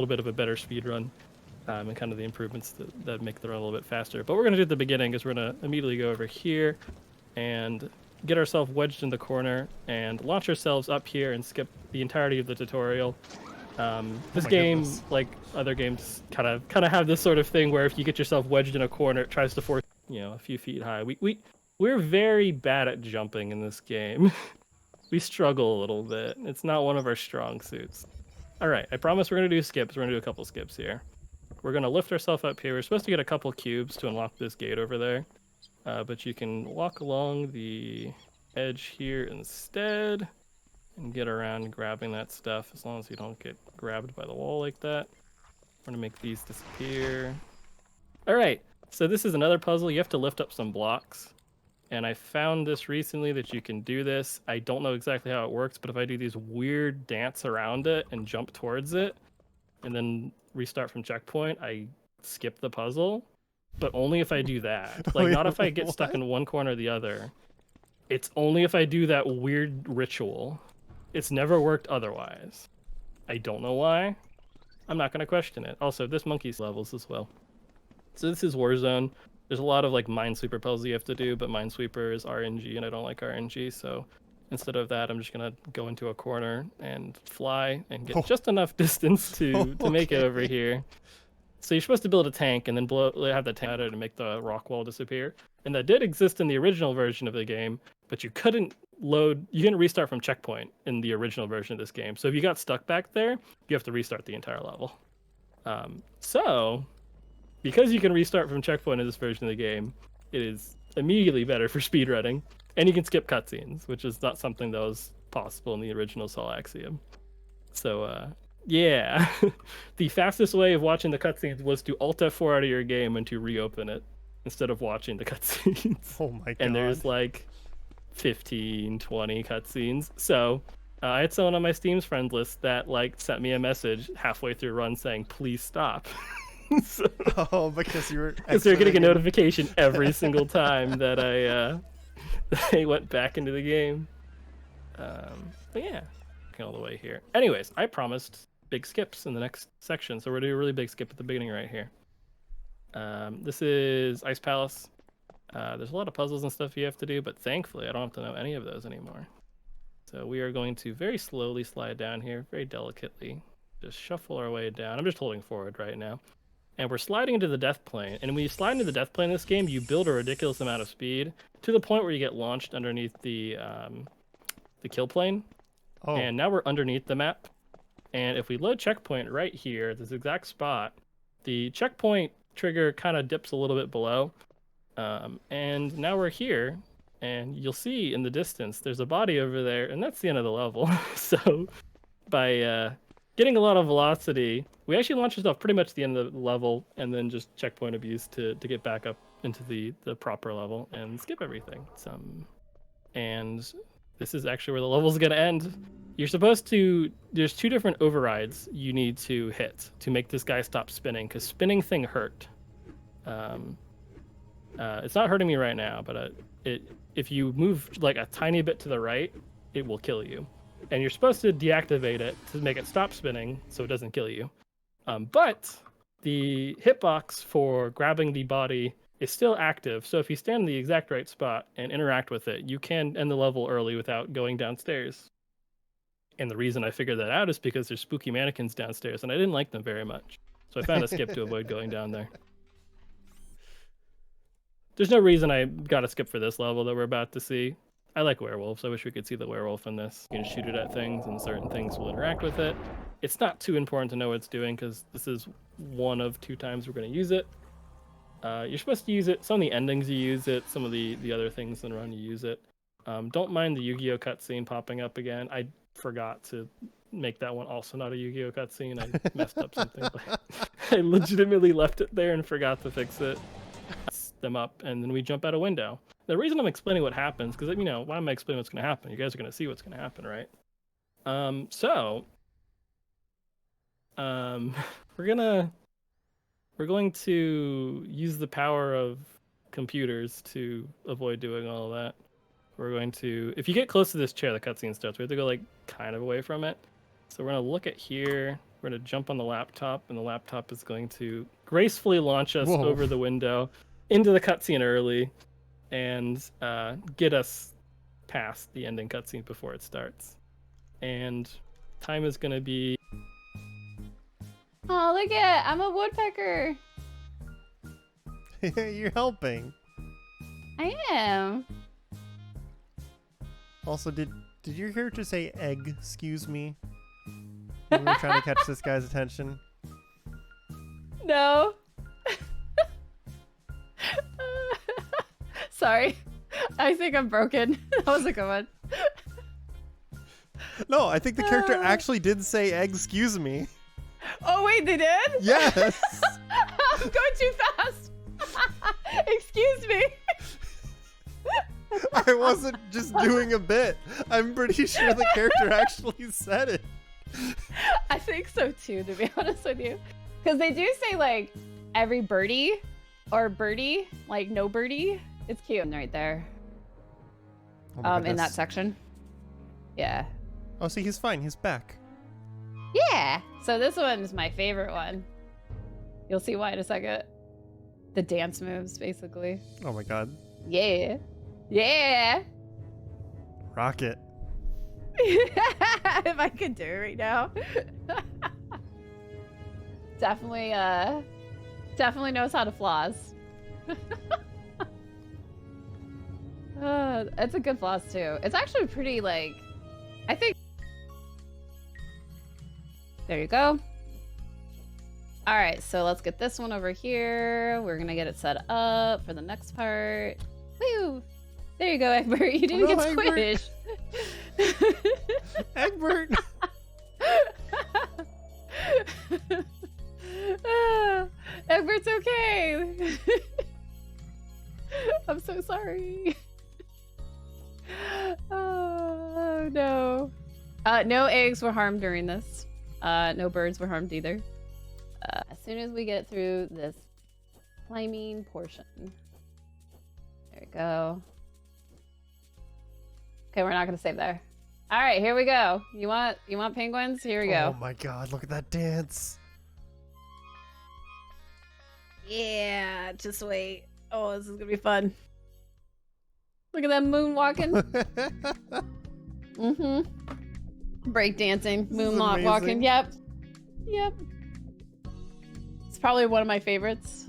little bit of a better speed run, and kind of the improvements that make the run a little bit faster. But we're going to do at the beginning is we're going to immediately go over here and get ourselves wedged in the corner and launch ourselves up here and skip the entirety of the tutorial. This game, goodness. like other games, kind of have this sort of thing where if you get yourself wedged in a corner, it tries to force a few feet high. We're very bad at jumping in this game. We struggle a little bit. It's not one of our strong suits. All right, I promise we're gonna do skips. We're gonna do a couple skips here. We're gonna lift ourselves up here. We're supposed to get a couple cubes to unlock this gate over there, but you can walk along the edge here instead and get around grabbing that stuff as long as you don't get grabbed by the wall like that. We're gonna make these disappear. All right, so this is another puzzle. You have to lift up some blocks. And I found this recently that you can do this. I don't know exactly how it works, but if I do these weird dance around it and jump towards it, and then restart from checkpoint, I skip the puzzle. But only if I do that. Like, Wait, not if I get stuck what? in one corner or the other. It's only if I do that weird ritual. It's never worked otherwise. I don't know why. I'm not going to question it. Also, this monkey's levels as well. So this is Warzone. There's a lot of like Minesweeper puzzles you have to do, but Minesweeper is RNG and I don't like RNG, so instead of that, I'm just gonna go into a corner and fly and get just enough distance to make it over here. So you're supposed to build a tank and then have the tank to make the rock wall disappear. And that did exist in the original version of the game, but you couldn't restart from checkpoint in the original version of this game. So if you got stuck back there, you have to restart the entire level. So because you can restart from checkpoint in this version of the game, it is immediately better for speedrunning, and you can skip cutscenes, which is not something that was possible in the original Sol Axiom. So, yeah, the fastest way of watching the cutscenes was to Alt F4 out of your game and to reopen it instead of watching the cutscenes. Oh my god. And there's like 15, 20 cutscenes. So I had someone on my Steam's friend list that like sent me a message halfway through run saying, "Please stop." So, because you were. because they're getting a notification every single time that I went back into the game. But yeah, all the way here. Anyways, I promised big skips in the next section, so we're gonna do a really big skip at the beginning right here. This is Ice Palace. There's a lot of puzzles and stuff you have to do, but thankfully I don't have to know any of those anymore. So we are going to very slowly slide down here, very delicately, just shuffle our way down. I'm just holding forward right now. And we're sliding into the death plane. And when you slide into the death plane in this game, you build a ridiculous amount of speed to the point where you get launched underneath the kill plane. Oh. And now we're underneath the map. And if we load checkpoint right here, this exact spot, the checkpoint trigger kind of dips a little bit below. And now we're here. And you'll see in the distance, there's a body over there. And that's the end of the level. So by getting a lot of velocity, we actually launched ourselves pretty much the end of the level and then just checkpoint abuse to get back up into the proper level and skip everything. And this is actually where the level's going to end. You're supposed to, there's two different overrides you need to hit to make this guy stop spinning, because spinning thing hurt. It's not hurting me right now, but if you move like a tiny bit to the right, it will kill you. And you're supposed to deactivate it to make it stop spinning so it doesn't kill you. But the hitbox for grabbing the body is still active. So if you stand in the exact right spot and interact with it, you can end the level early without going downstairs. And the reason I figured that out is because there's spooky mannequins downstairs, and I didn't like them very much. So I found a skip to avoid going down there. There's no reason I got a skip for this level that we're about to see. I like werewolves. I wish we could see the werewolf in this. You can shoot it at things, and certain things will interact with it. It's not too important to know what it's doing, because this is one of 2 times we're going to use it. You're supposed to use it. Some of the endings you use it. Some of the other things in the run you use it. Don't mind the Yu-Gi-Oh cutscene popping up again. I forgot to make that one also not a Yu-Gi-Oh cutscene. I messed up something. But I legitimately left it there and forgot to fix it. Them up, and then we jump out a window. The reason I'm explaining what happens, because why am I explaining what's going to happen? You guys are going to see what's going to happen, right? We're going to use the power of computers to avoid doing all of that. We're going to, if you get close to this chair, the cutscene starts. We have to go like kind of away from it. So we're going to look at here, We're going to jump on the laptop, and the laptop is going to gracefully launch us over the window into the cutscene early and get us past the ending cutscene before it starts. And time is going to be... Oh, look at I'm a woodpecker. You're helping. I am. Also, did your character say Eggscuse Me? We were trying to catch this guy's attention. No. Sorry. I think I'm broken. That was a good one. No, I think the character actually did say Eggscuse Me. Oh, wait, they did? Yes. I'm going too fast. Excuse me. I wasn't just doing a bit. I'm pretty sure the character actually said it. I think so too, to be honest with you. Because they do say, like, every birdie or birdie, like no birdie. It's cute right there. Oh in that section. Yeah. Oh, see, he's fine. He's back. Yeah. So this one is my favorite one. You'll see why in a second. The dance moves, basically. Oh my god. Yeah. Yeah. Rocket. If I could do it right now. Definitely knows how to floss. It's a good floss too. It's actually pretty, like, I think. There you go. All right, so let's get this one over here. We're gonna get it set up for the next part. Woo! There you go, Eggbert. You didn't get squished. Eggbert. Egbert's okay. I'm so sorry. Oh no. No eggs were harmed during this. No birds were harmed either. As soon as we get through this climbing portion. There we go. Okay, we're not gonna save there. All right, here we go. You want penguins? Here we go. Oh my god, look at that dance. Yeah, just wait. Oh, this is gonna be fun. Look at that moonwalking. Break dancing, moonwalk walking. Yep. It's probably one of my favorites.